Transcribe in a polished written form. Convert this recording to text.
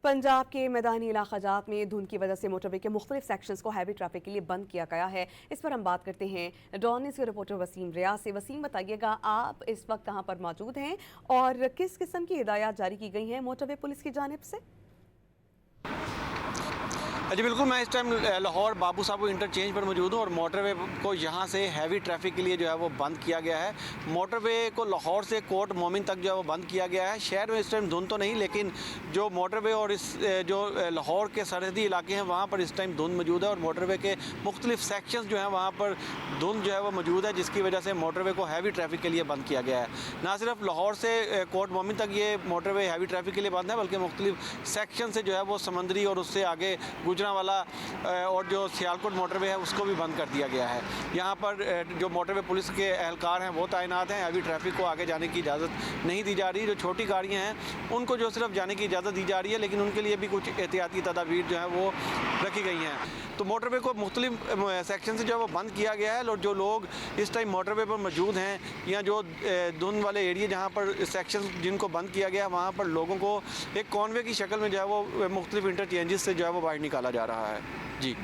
पंजाब के मैदानी इलाका जात में धुंध की वजह से मोटरवे के मुख्तलिफ सेक्शंस को हैवी ट्रैफिक के लिए बंद किया गया है। इस पर हम बात करते हैं डॉन न्यूज़ के रिपोर्टर वसीम रियाज से। वसीम, बताइएगा आप इस वक्त कहां पर मौजूद हैं और किस किस्म की हिदायत जारी की गई हैं मोटरवे पुलिस की जानिब से? जी बिल्कुल, मैं इस टाइम लाहौर बाबू साहब इंटरचेंज पर मौजूद हूँ और मोटरवे को यहाँ से हैवी ट्रैफिक के लिए जो है वो बंद किया गया है। मोटरवे को लाहौर से कोट मोमिन तक जो है वो बंद किया गया है। शहर में इस टाइम धुंध तो नहीं, लेकिन जो मोटरवे और इस जो लाहौर के सरहदी इलाके हैं वहाँ पर इस टाइम धुंध मौजूद है और मोटरवे के मुख्तलिफ सेक्शंस जो हैं वहाँ पर धुंध जो है वो मौजूद है, जिसकी वजह से मोटरवे को हैवी ट्रैफिक के लिए बंद किया गया है। ना सिर्फ लाहौर से कोट मोमिन तक ये मोटरवे हैवी ट्रैफिक के लिए बंद है, बल्कि मुख्तलिफ सेक्शन से जो है वो समंदरी और उससे आगे गुजरांवाला और जो सियालकोट मोटरवे है उसको भी बंद कर दिया गया है। यहाँ पर जो मोटरवे पुलिस के एहलकार हैं वो तैनात हैं। हैवी ट्रैफिक को आगे जाने की इजाज़त नहीं दी जा रही। जो छोटी गाड़ियाँ हैं उनको जो सिर्फ जाने की इजाज़त दी जा रही है, लेकिन उनके लिए भी कुछ एहतियाती तदाबीर जो है वो रखी गई हैं। तो मोटरवे को मुख्तलिफ सेक्शन से जो है वो बंद किया गया है और जो लोग इस टाइम मोटरवे पर मौजूद हैं या जो धुंध वाले एरिया जहाँ पर सेक्शन जिनको बंद किया गया है वहाँ पर लोगों को एक कॉन्वे की शक्ल में जो है वो मुख्तलिफ इंटरचेंजेस से जो है वो बाहर निकाला जा रहा है। जी।